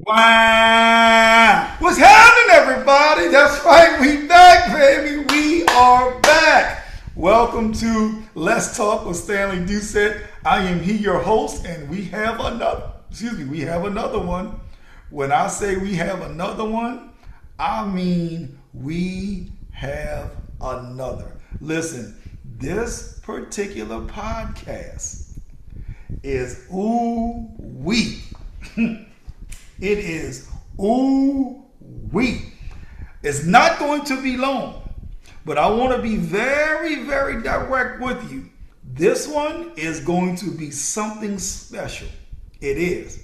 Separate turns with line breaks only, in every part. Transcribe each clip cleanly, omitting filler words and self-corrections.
Wow! What's happening, everybody? That's right, we back, baby. We are back. Welcome to Let's Talk with Stanley Doucette. I am he, your host, and we have another one. When I say we have another one, I mean we have another. Listen, this particular podcast is ooh-wee. It is ooh-wee. It's not going to be long, but I want to be very, very direct with you. This one is going to be something special. It is.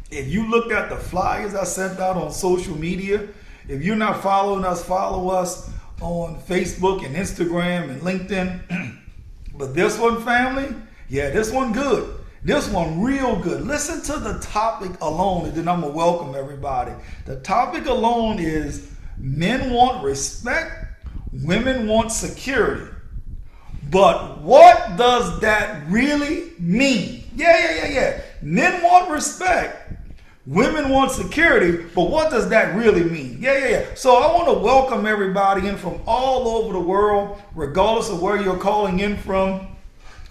If you looked at the flyers I sent out on social media, if you're not following us, follow us on Facebook and Instagram and LinkedIn. But this one, family, yeah, this one good. This one real good. Listen to the topic alone, and then I'm going to welcome everybody. The topic alone is men want respect, women want security. But what does that really mean? Yeah. Men want respect, women want security, but what does that really mean? Yeah. So I want to welcome everybody in from all over the world, regardless of where you're calling in from.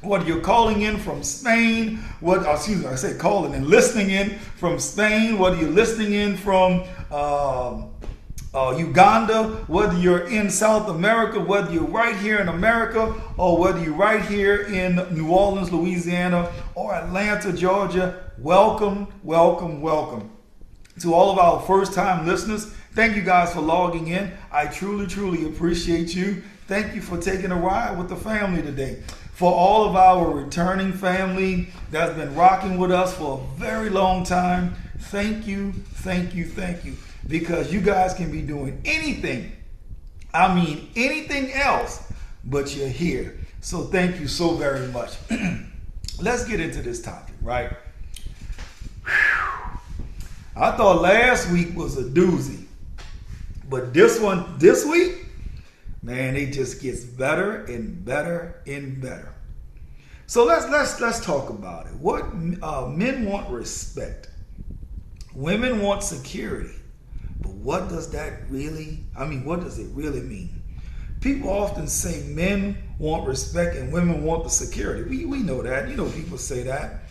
Whether you're calling in from Spain, listening in from Spain, whether you're listening in from Uganda, whether you're in South America, whether you're right here in America, or whether you're right here in New Orleans, Louisiana, or Atlanta, Georgia, welcome. To all of our first-time listeners, thank you guys for logging in. I truly appreciate you. Thank you for taking a ride with the family today. For all of our returning family that's been rocking with us for a very long time, thank you. Because you guys can be doing anything else, but you're here. So thank you so very much. Let's get into this topic, right? I thought last week was a doozy, but this week, man, it just gets better and better and better. So let's talk about it. What men want respect, women want security, but what does it really mean? People often say men want respect and women want the security. We know that. You know, people say that.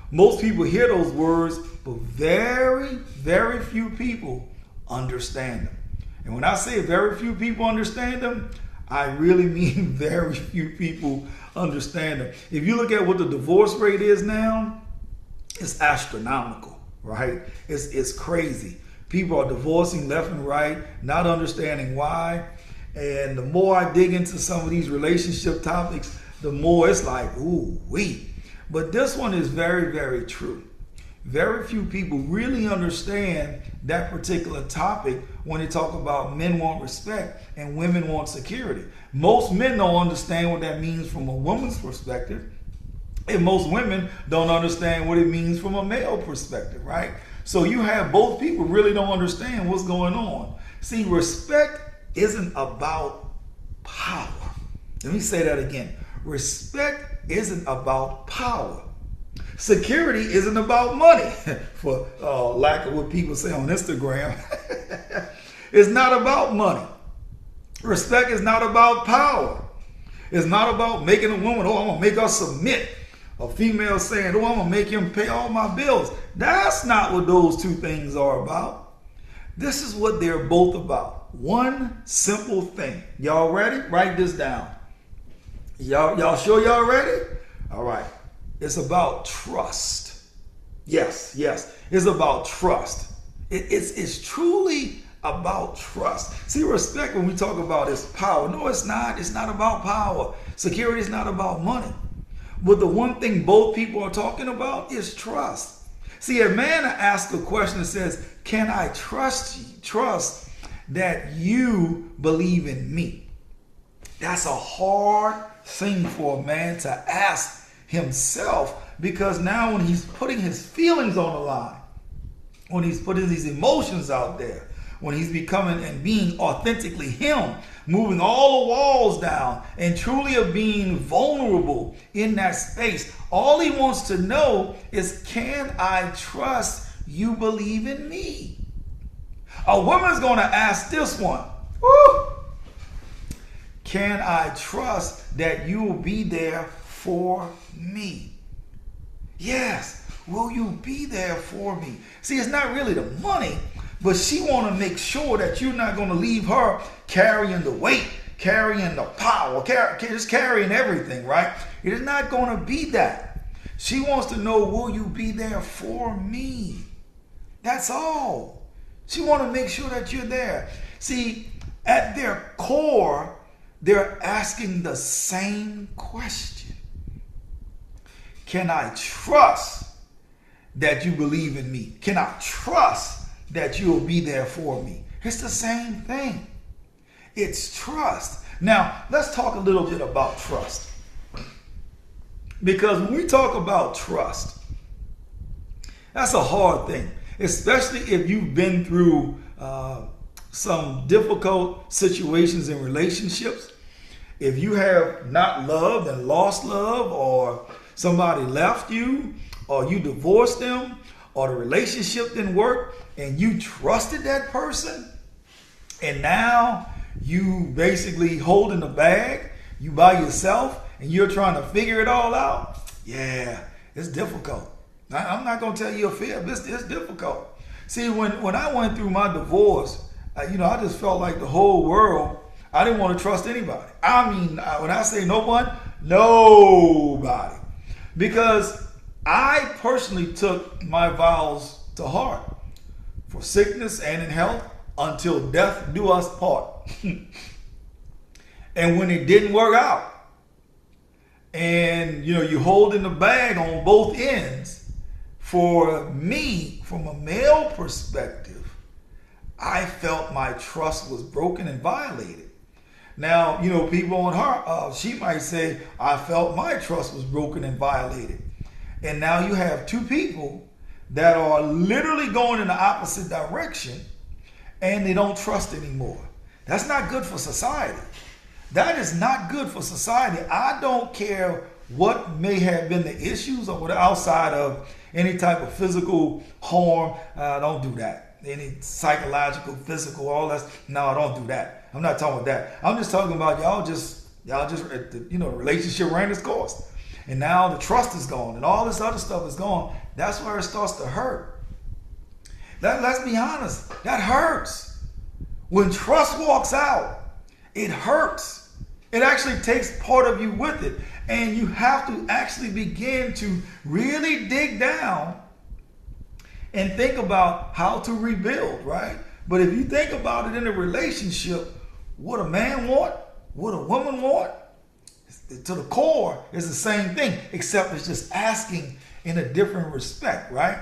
Most people hear those words, but very, very few people understand them. And when I say very few people understand them, I really mean very few people understand them. If you look at what the divorce rate is now, it's astronomical, right? It's crazy. People are divorcing left and right, not understanding why. And the more I dig into some of these relationship topics, the more it's like, ooh-wee. But this one is very, very true. Very few people really understand that particular topic when they talk about men want respect and women want security. Most men don't understand what that means from a woman's perspective, and most women don't understand what it means from a male perspective, right? So you have both people really don't understand what's going on. See, respect isn't about power. Let me say that again. Respect isn't about power. Security isn't about money, for lack of what people say on Instagram. It's not about money. Respect is not about power. It's not about making a woman, I'm going to make her submit. A female saying, I'm going to make him pay all my bills. That's not what those two things are about. This is what they're both about. One simple thing. Y'all ready? Write this down. Y'all sure y'all ready? All right. It's about trust. Yes. It's about trust. It's truly about trust. See, respect, when we talk about, is power. No, it's not. It's not about power. Security is not about money. But the one thing both people are talking about is trust. See, a man asks a question that says, can I trust that you believe in me? That's a hard thing for a man to ask himself, because now when he's putting his feelings on the line, when he's putting these emotions out there, when he's becoming and being authentically him, moving all the walls down and truly of being vulnerable in that space, all he wants to know is, can I trust you believe in me? A woman's going to ask this one. Woo! Can I trust that you will be there for me? Yes. Will you be there for me? See, it's not really the money, but she want to make sure that you're not going to leave her carrying the weight, carrying the power, just carrying everything, right? It is not going to be that. She wants to know, will you be there for me? That's all. She want to make sure that you're there. See, at their core, they're asking the same question. Can I trust that you believe in me? Can I trust that you'll be there for me? It's the same thing. It's trust. Now, let's talk a little bit about trust. Because when we talk about trust, that's a hard thing, especially if you've been through some difficult situations in relationships. If you have not loved and lost love, or somebody left you, or you divorced them, or the relationship didn't work, and you trusted that person, and now you basically holding the bag, you by yourself, and you're trying to figure it all out. Yeah, it's difficult. I'm not going to tell you a fib. It's difficult. See, when I went through my divorce, I just felt like the whole world, I didn't want to trust anybody. I mean, when I say no one, nobody. Because I personally took my vows to heart, for sickness and in health, until death do us part. And when it didn't work out, and you holding the bag on both ends, for me, from a male perspective, I felt my trust was broken and violated. Now, people on her, she might say, I felt my trust was broken and violated. And now you have two people that are literally going in the opposite direction, and they don't trust anymore. That's not good for society. That is not good for society. I don't care what may have been the issues or what outside of any type of physical harm. Don't do that. Any psychological, physical, all that. No, don't do that. I'm not talking about that. I'm just talking about y'all just the relationship ran its course. And now the trust is gone and all this other stuff is gone. That's where it starts to hurt. Let's be honest. That hurts. When trust walks out, it hurts. It actually takes part of you with it. And you have to actually begin to really dig down and think about how to rebuild, right? But if you think about it in a relationship, what a man want, what a woman want, to the core is the same thing, except it's just asking in a different respect, right?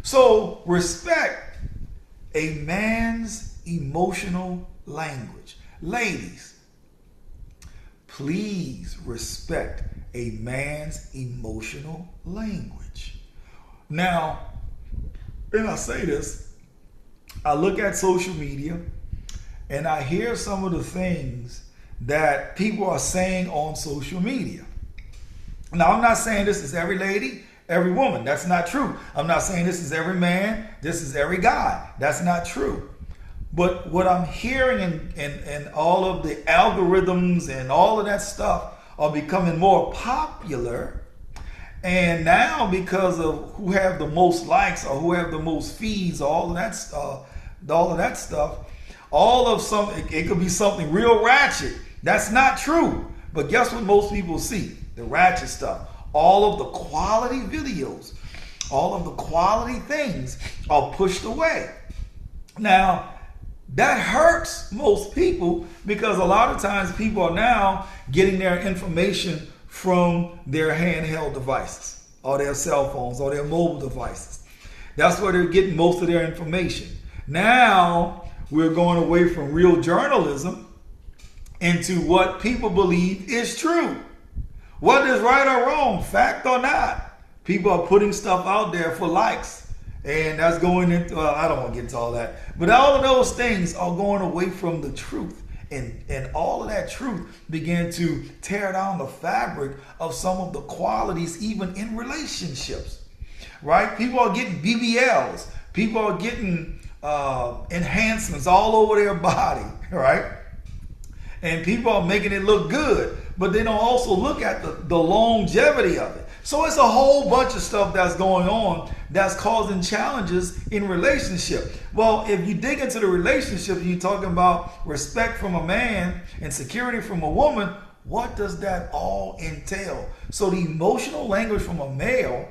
So respect a man's emotional language. Ladies, please respect a man's emotional language. Now, and I say this, I look at social media and I hear some of the things that people are saying on social media. Now, I'm not saying this is every lady, every woman. That's not true. I'm not saying this is every man, this is every guy. That's not true. But what I'm hearing and all of the algorithms and all of that stuff are becoming more popular. And now, because of who have the most likes or who have the most feeds, all of that stuff, it could be something real ratchet. That's not true. But guess what most people see? The ratchet stuff. All of the quality videos, all of the quality things are pushed away. Now, that hurts most people because a lot of times people are now getting their information from their handheld devices or their cell phones or their mobile devices. That's where they're getting most of their information. Now we're going away from real journalism into what people believe is true. What is right or wrong, fact or not? People are putting stuff out there for likes. And that's going into, I don't want to get into all that. But all of those things are going away from the truth. And all of that truth began to tear down the fabric of some of the qualities even in relationships. right? People are getting BBLs. People are getting enhancements all over their body, right? And people are making it look good, but they don't also look at the longevity of it. So it's a whole bunch of stuff that's going on that's causing challenges in relationship. Well, if you dig into the relationship, you're talking about respect from a man and security from a woman. What does that all entail? So the emotional language from a male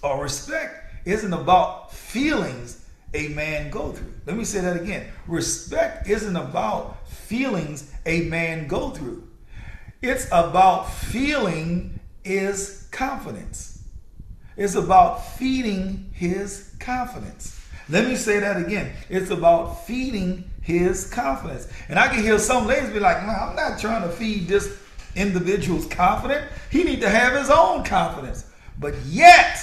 or respect isn't about feelings a man go through. Let me say that again. Respect isn't about feelings a man go through. It's about feeling his confidence. It's about feeding his confidence. Let me say that again. It's about feeding his confidence. And I can hear some ladies be like, "Man, I'm not trying to feed this individual's confidence. He needs to have his own confidence." But yet,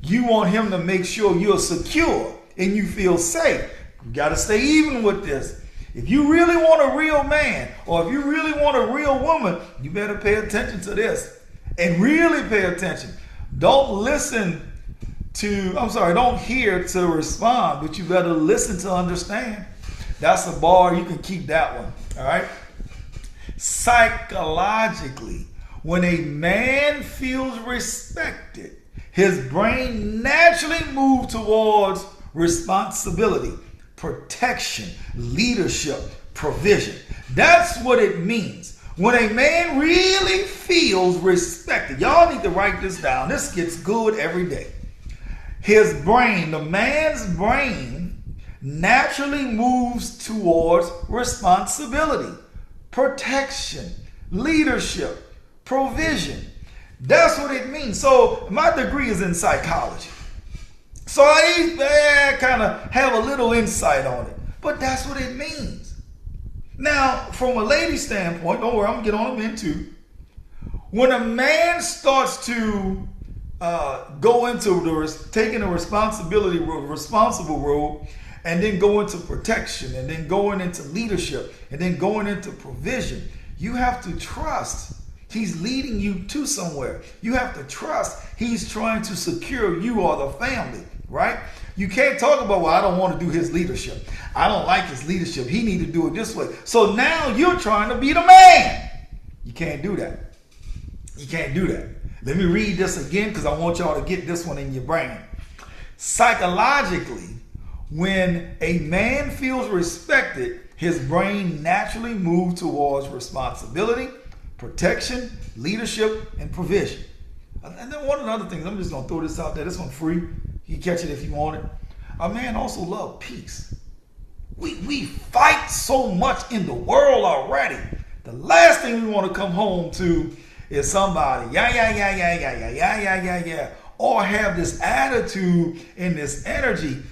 you want him to make sure you're secure and you feel safe. You got to stay even with this. If you really want a real man, or if you really want a real woman, you better pay attention to this. And really pay attention. Don't hear to respond, but you better listen to understand. That's a bar, you can keep that one, all right? Psychologically, when a man feels respected, his brain naturally moves towards responsibility, protection, leadership, provision. That's what it means. When a man really feels respected, y'all need to write this down. This gets good every day. His brain, the man's brain, naturally moves towards responsibility, protection, leadership, provision. That's what it means. So my degree is in psychology. So I kind of have a little insight on it. But that's what it means. Now, from a lady standpoint, don't worry, I'm going to get on them in too. When a man starts to go into taking a responsible role, and then go into protection, and then going into leadership, and then going into provision, you have to trust he's leading you to somewhere. You have to trust he's trying to secure you or the family, right? You can't talk about, well, I don't want to do his leadership. I don't like his leadership. He need to do it this way. So now you're trying to be the man. You can't do that. You can't do that. Let me read this again because I want y'all to get this one in your brain. Psychologically, when a man feels respected, his brain naturally moves towards responsibility, protection, leadership, and provision. And then one of the other things, I'm just going to throw this out there. This one's free. You can catch it if you want it. A man also loves peace. We fight so much in the world already. The last thing we want to come home to is somebody, or have this attitude and this energy.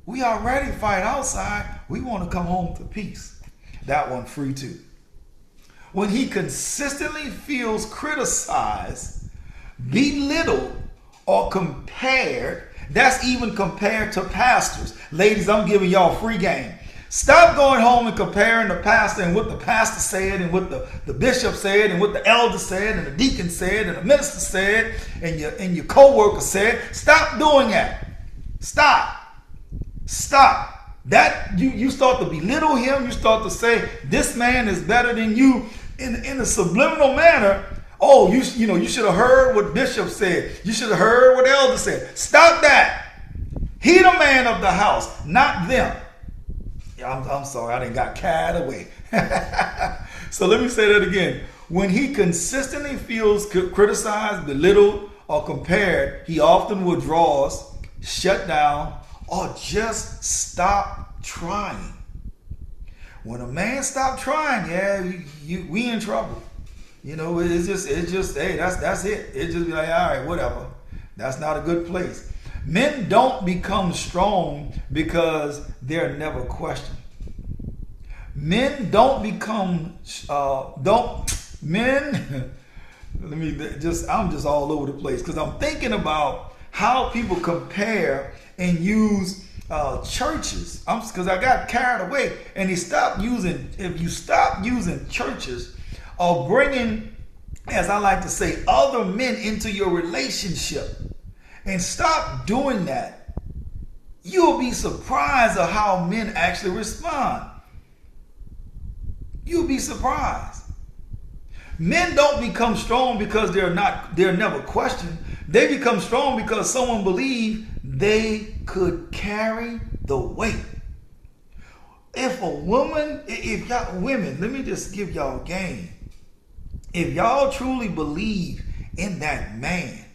We already fight outside. We want to come home to peace. That one free too. When he consistently feels criticized, belittled, or compared, that's even compared to pastors. Ladies, I'm giving y'all free game. Stop going home and comparing the pastor and what the pastor said and what the bishop said and what the elder said and the deacon said and the minister said and your co-worker said. Stop doing that. Stop. That you start to belittle him. You start to say this man is better than you in a subliminal manner. Oh, you should have heard what bishop said. You should have heard what elder said. Stop that. He the man of the house, not them. I'm sorry, I done got carried away. So let me say that again. When he consistently feels criticized, belittled, or compared, he often withdraws, shut down, or just stop trying. When a man stop trying, we in trouble. It's just, hey, that's it. It just be like, all right, whatever. That's not a good place. Men don't become strong because they're never questioned. Men don't become, I'm just all over the place because I'm thinking about how people compare and use churches. Because I got carried away and if you stop using churches or bringing, as I like to say, other men into your relationship, and stop doing that. You'll be surprised at how men actually respond. You'll be surprised. Men don't become strong because they're never questioned. They become strong because someone believed they could carry the weight. If a woman, if y'all women, let me just give y'all game. If y'all truly believe in that man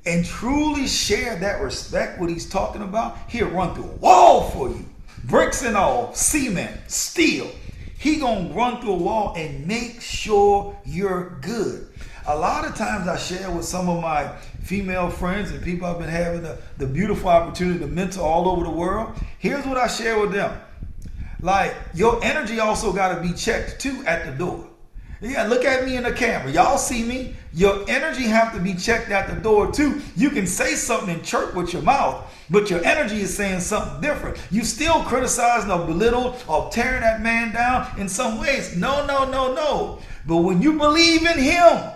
and truly share that respect, what he's talking about, he'll run through a wall for you. Bricks and all, cement, steel. He gonna run through a wall and make sure you're good. A lot of times I share with some of my female friends and people I've been having the beautiful opportunity to mentor all over the world. Here's what I share with them. Like, your energy also got to be checked too at the door. Yeah, look at me in the camera. Y'all see me? Your energy have to be checked at the door too. You can say something and chirp with your mouth, but your energy is saying something different. You still criticizing or belittle or tearing that man down in some ways. No. But when you believe in him,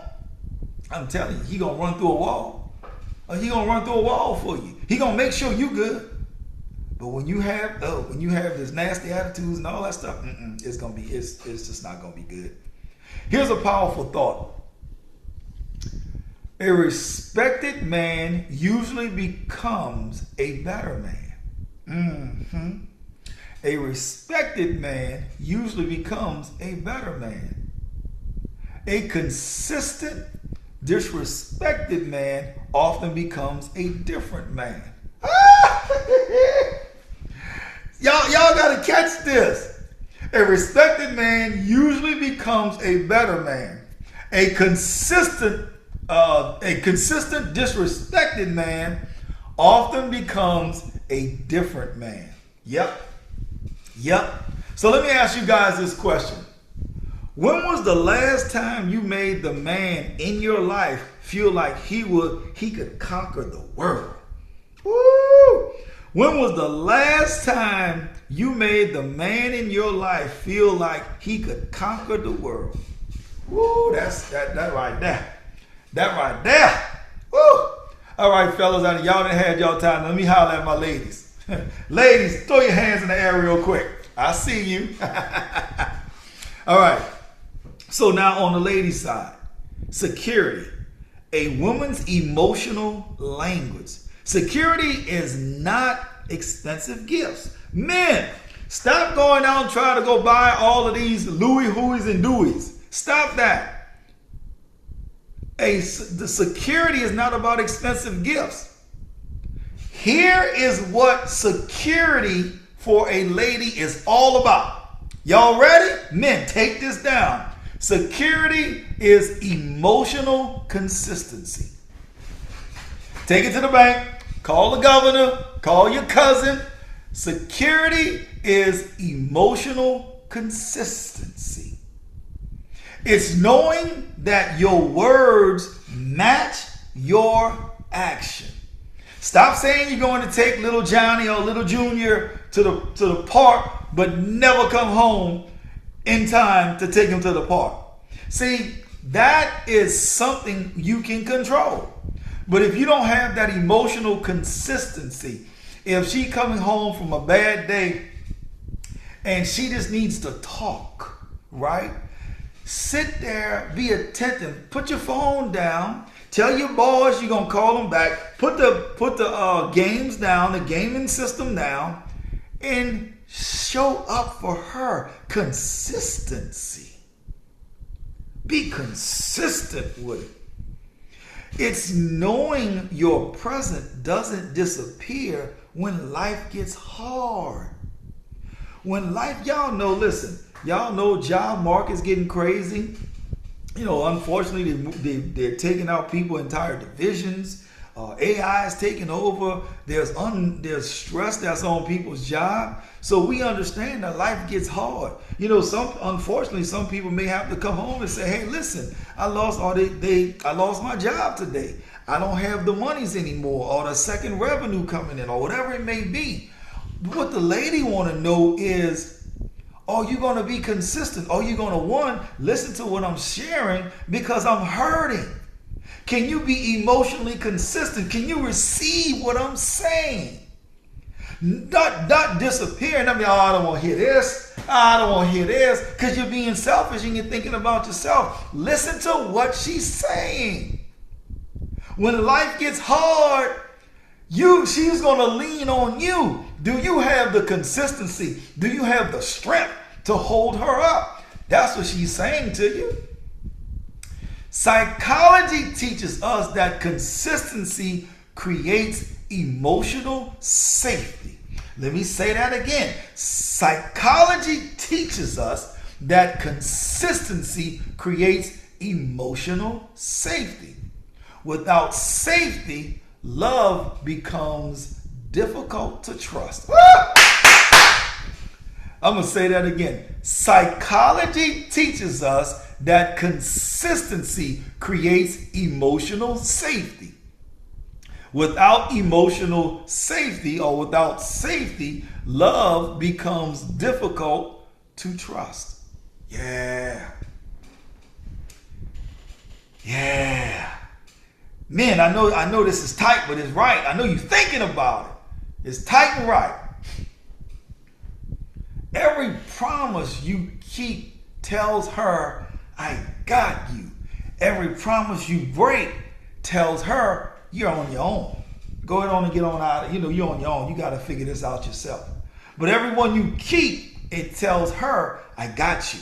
I'm telling you, he gonna run through a wall. Or he gonna run through a wall for you. He gonna make sure you good. But when you have this nasty attitudes and all that stuff, it's just not gonna be good. Here's a powerful thought. A respected man usually becomes a better man. A respected man usually becomes a better man. A consistent, disrespected man often becomes a different man. Y'all gotta catch this. A respected man usually becomes a better man. A consistent, disrespected man often becomes a different man. Yep. So let me ask you guys this question. When was the last time you made the man in your life feel like he could conquer the world? Woo! When was the last time you made the man in your life feel like he could conquer the world? Woo, that right there. That right there. Woo! All right, fellas, y'all done had y'all time. Let me holler at my ladies. Ladies, throw your hands in the air real quick. I see you. All right. So now on the ladies' side, security, a woman's emotional language. Security is not expensive gifts. Men, stop going out and trying to go buy all of these Louis, Hueys, and Deweys. Stop that. The security is not about expensive gifts. Here is what security for a lady is all about. Y'all ready? Men, take this down. Security is emotional consistency. Take it to the bank. Call the governor. Call your cousin. Security is emotional consistency. It's knowing that your words match your action. Stop saying you're going to take little Johnny or little Junior to the park, but never come home in time to take him to the park. See, that is something you can control. But if you don't have that emotional consistency, if she coming home from a bad day and she just needs to talk, right? Sit there, be attentive, put your phone down, tell your boys you're gonna call them back, put the games down, the gaming system down, and show up for her. Consistency. Be consistent with it. It's knowing your present doesn't disappear when life gets hard. When life, y'all know job market's getting crazy. You know, unfortunately, they're taking out people, entire divisions. AI is taking over. There's stress that's on people's job. So we understand that life gets hard. You know, unfortunately, some people may have to come home and say, "Hey, listen, I lost my job today. I don't have the monies anymore, or the second revenue coming in, or whatever it may be." What the lady want to know is, are you going to be consistent? Are you going to, one, listen to what I'm sharing because I'm hurting? Can you be emotionally consistent? Can you receive what I'm saying? Not disappearing. I mean, oh, I don't want to hear this. I don't want to hear this. Because you're being selfish and you're thinking about yourself. Listen to what she's saying. When life gets hard, she's going to lean on you. Do you have the consistency? Do you have the strength to hold her up? That's what she's saying to you. Psychology teaches us that consistency creates emotional safety. Let me say that again. Psychology teaches us that consistency creates emotional safety. Without safety, love becomes difficult to trust. I'm going to say that again. Psychology teaches us that consistency creates emotional safety. Without emotional safety, or without safety, love becomes difficult to trust. Yeah. Men, I know this is tight, but it's right. I know you're thinking about it. It's tight and right. Every promise you keep tells her, I got you. Every promise you break tells her, you're on your own. Go ahead on and get on out. You're on your own. You got to figure this out yourself. But every one you keep, it tells her, I got you.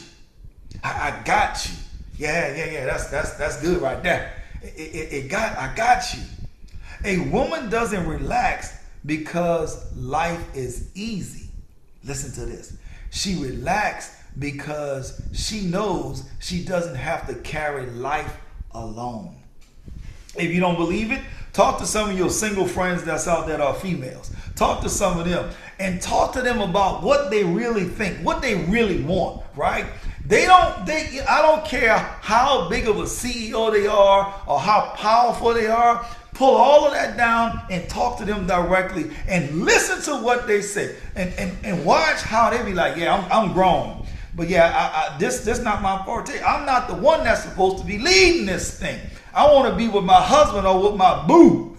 I got you. Yeah. That's good right there. I got you. A woman doesn't relax because life is easy. Listen to this. She relaxes because she knows she doesn't have to carry life alone. If you don't believe it, talk to some of your single friends that's out there that are females. Talk to some of them and talk to them about what they really think, what they really want, right? I don't care how big of a CEO they are or how powerful they are. Pull all of that down and talk to them directly and listen to what they say and watch how they be like, yeah, I'm grown. But yeah, this not my forte. I'm not the one that's supposed to be leading this thing. I want to be with my husband or with my boo,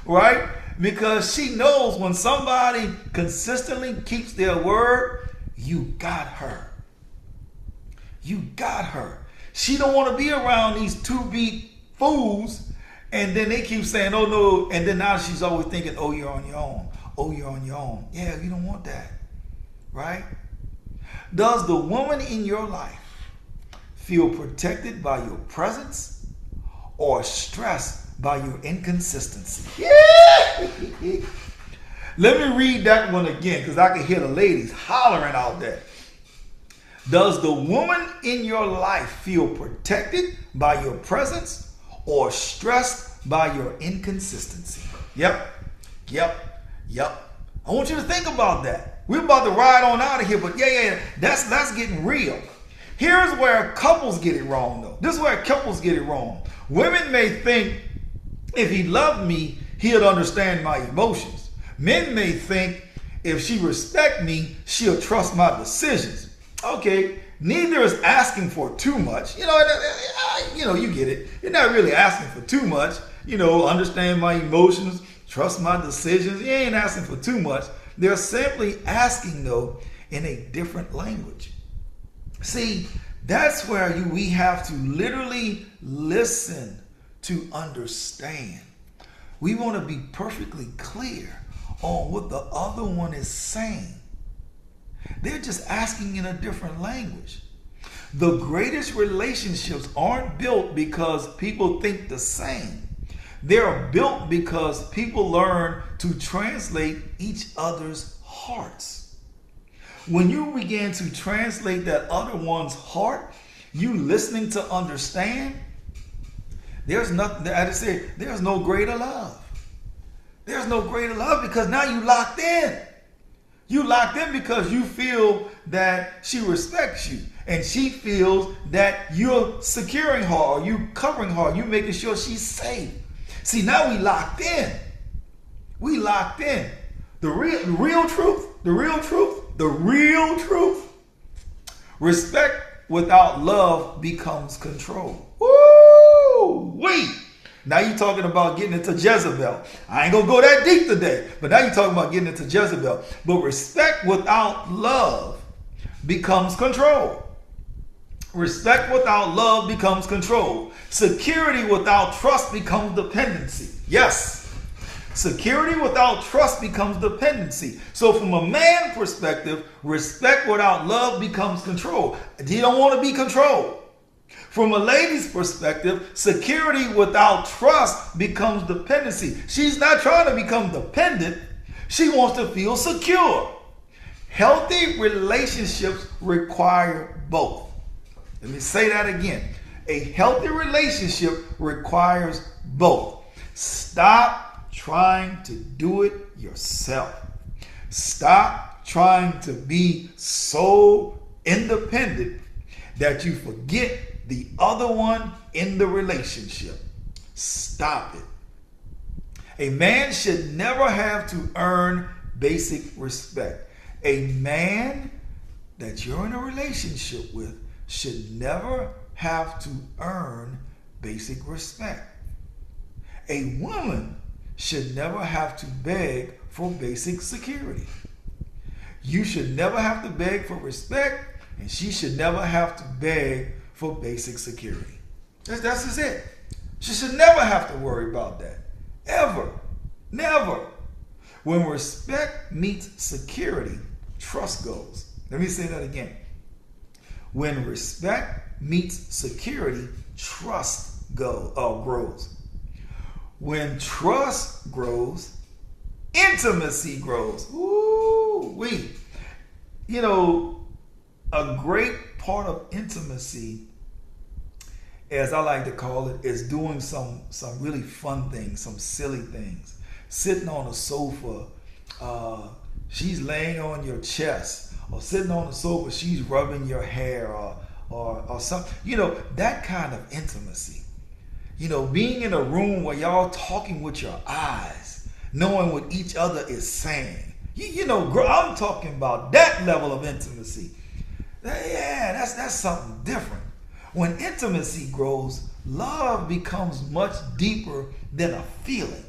right? Because she knows when somebody consistently keeps their word, you got her. You got her. She don't want to be around these two-beat fools, and then they keep saying, oh no, and then now she's always thinking, oh, you're on your own. Oh, you're on your own. Yeah, you don't want that, right? Does the woman in your life feel protected by your presence or stressed by your inconsistency? Yeah. Let me read that one again because I can hear the ladies hollering out there. Does the woman in your life feel protected by your presence or stressed by your inconsistency? Yep. I want you to think about that. We're about to ride on out of here, but yeah, that's getting real. Here's where couples get it wrong, though. This is where couples get it wrong. Women may think if he loved me, he'll understand my emotions. Men may think if she respect me, she'll trust my decisions. Okay, neither is asking for too much. You get it. You're not really asking for too much. Understand my emotions, trust my decisions. You ain't asking for too much. They're simply asking, though, in a different language. See, that's where we have to literally listen to understand. We want to be perfectly clear on what the other one is saying. They're just asking in a different language. The greatest relationships aren't built because people think the same. They're built because people learn to translate each other's hearts. When you begin to translate that other one's heart, you listening to understand, there's nothing, I just say, there's no greater love. There's no greater love because now you locked in. You locked in because you feel that she respects you and she feels that you're securing her or you covering her, you making sure she's safe. See, now we locked in. We locked in. The real truth. Respect without love becomes control. Woo! Woo-wee. Now you're talking about getting into Jezebel. I ain't going to go that deep today, but now you're talking about getting into Jezebel. But respect without love becomes control. Respect without love becomes control. Security without trust becomes dependency. Yes. Security without trust becomes dependency. So from a man perspective, respect without love becomes control. You don't want to be controlled. From a lady's perspective, security without trust becomes dependency. She's not trying to become dependent. She wants to feel secure. Healthy relationships require both. Let me say that again. A healthy relationship requires both. Stop trying to do it yourself. Stop trying to be so independent that you forget the other one in the relationship. Stop it. A man should never have to earn basic respect. A man that you're in a relationship with should never have to earn basic respect. A woman should never have to beg for basic security. You should never have to beg for respect, and she should never have to beg for basic security. That's just it. She should never have to worry about that. Ever. Never. When respect meets security, trust goes. Let me say that again. When respect meets security, trust grows. When trust grows, intimacy grows. Ooh-wee. You know, a great part of intimacy, as I like to call it, is doing some really fun things, some silly things. Sitting on a sofa, she's laying on your chest, or sitting on the sofa, she's rubbing your hair, or something. You know, that kind of intimacy. You know, being in a room where y'all talking with your eyes, knowing what each other is saying. You know, girl, I'm talking about that level of intimacy. Yeah, that's something different. When intimacy grows, love becomes much deeper than a feeling.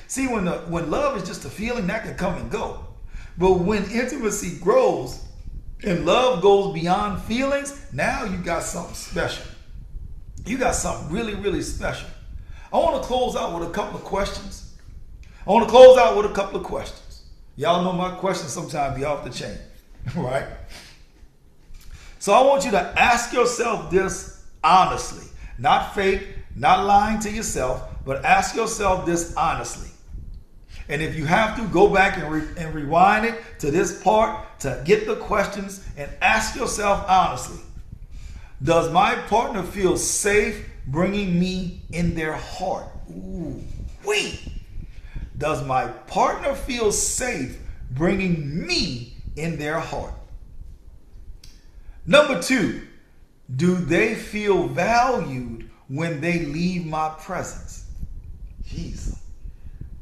See, when love is just a feeling, that can come and go. But when intimacy grows and love goes beyond feelings, now you got something special. You got something really, really special. I want to close out with a couple of questions. Y'all know my questions sometimes be off the chain, right? So I want you to ask yourself this honestly. Not fake, not lying to yourself, but ask yourself this honestly. And if you have to, go back and rewind it to this part to get the questions and ask yourself honestly. Does my partner feel safe bringing me in their heart? Ooh, wait. Does my partner feel safe bringing me in their heart? Number 2, do they feel valued when they leave my presence? Jeez,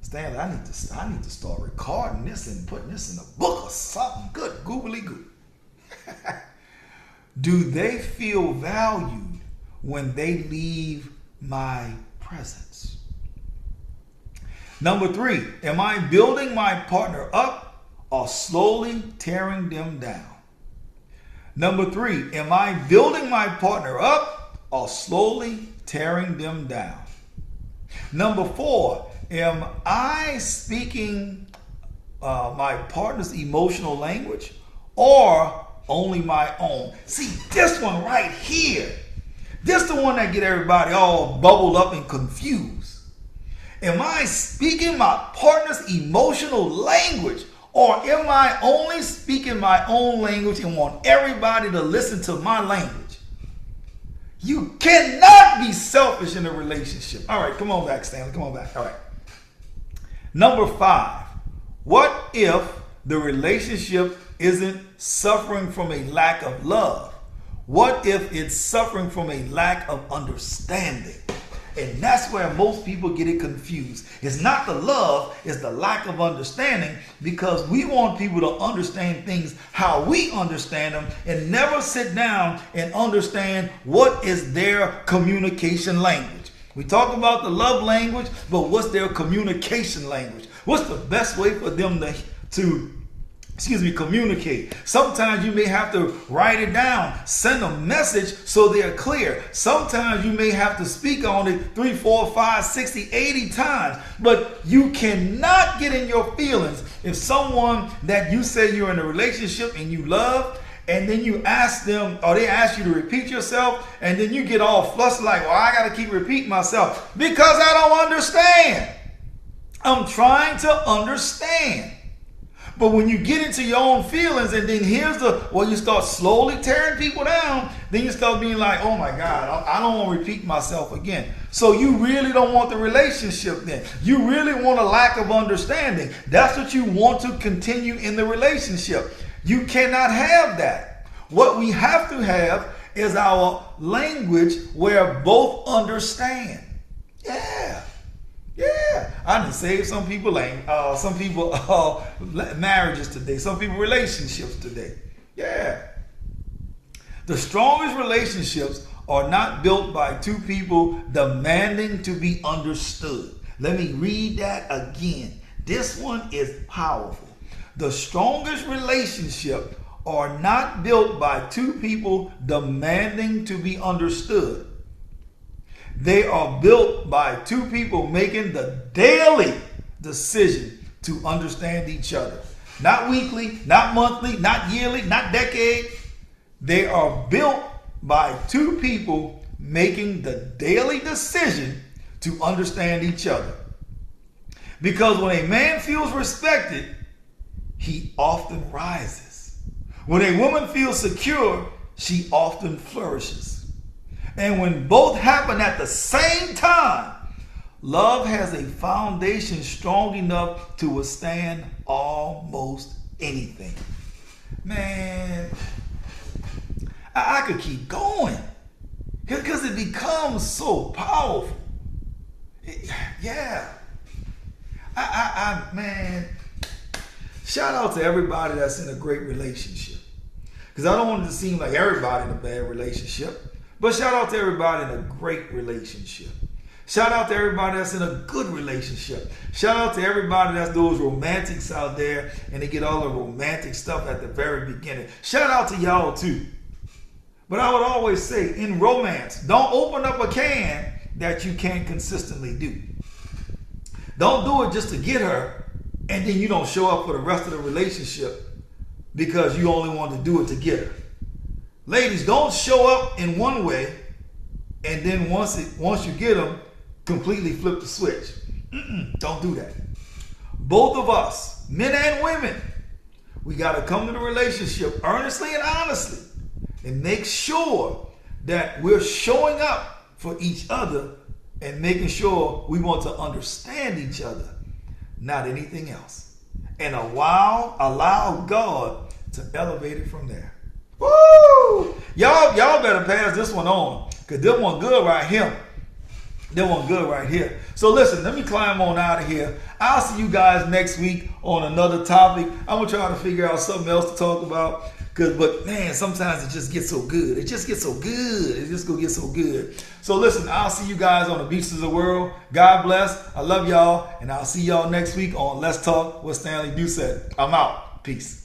Stanley, I need to start recording this and putting this in a book or something. Good, googly goo. Do they feel valued when they leave my presence? Number 3, am I building my partner up or slowly tearing them down? Number 3, am I building my partner up or slowly tearing them down? Number 4, am I speaking my partner's emotional language or only my own? See, this one right here, this the one that get everybody all bubbled up and confused. Am I speaking my partner's emotional language, or am I only speaking my own language and want everybody to listen to my language? You cannot be selfish in a relationship. All right, come on back, Stanley. Come on back. All right. Number 5, what if the relationship isn't suffering from a lack of love? What if it's suffering from a lack of understanding? And that's where most people get it confused. It's not the love, it's the lack of understanding, because we want people to understand things how we understand them and never sit down and understand what is their communication language. We talked about the love language, but what's their communication language? What's the best way for them to communicate? Sometimes you may have to write it down, send a message so they're clear. Sometimes you may have to speak on it 3, 4, 5, 60, 80 times. But you cannot get in your feelings if someone that you say you're in a relationship and you love, and then you ask them, or they ask you to repeat yourself, and then you get all flustered like, well, I got to keep repeating myself because I don't understand. I'm trying to understand. But when you get into your own feelings, and then you start slowly tearing people down, then you start being like, oh my God, I don't want to repeat myself again. So you really don't want the relationship then. You really want a lack of understanding. That's what you want to continue in the relationship. You cannot have that. What we have to have is our language where both understand. Yeah. I done saved some people marriages today, some people relationships today. Yeah. The strongest relationships are not built by two people demanding to be understood. Let me read that again. This one is powerful. The strongest relationships are not built by two people demanding to be understood. They are built by two people making the daily decision to understand each other. Not weekly, not monthly, not yearly, not decade. They are built by two people making the daily decision to understand each other. Because when a man feels respected, he often rises. When a woman feels secure, she often flourishes. And when both happen at the same time, love has a foundation strong enough to withstand almost anything. Man, I could keep going because it becomes so powerful. Man, shout out to everybody that's in a great relationship. Because I don't want it to seem like everybody in a bad relationship. But shout out to everybody in a great relationship. Shout out to everybody that's in a good relationship. Shout out to everybody that's those romantics out there and they get all the romantic stuff at the very beginning. Shout out to y'all too. But I would always say in romance, don't open up a can that you can't consistently do. Don't do it just to get her and then you don't show up for the rest of the relationship because you only want to do it to get her. Ladies, don't show up in one way and then once you get them, completely flip the switch. Don't do that. Both of us, men and women, we got to come to the relationship earnestly and honestly and make sure that we're showing up for each other and making sure we want to understand each other, not anything else. And allow God to elevate it from there. Woo! Y'all better pass this one on because this one good right here. That one good right here. So listen, let me climb on out of here. I'll see you guys next week on another topic. I'm going to try to figure out something else to talk about. But man, sometimes it just gets so good. It just gets so good. It's just going to get so good. So listen, I'll see you guys on the beaches of the world. God bless. I love y'all. And I'll see y'all next week on Let's Talk with Stanley Doucette. I'm out. Peace.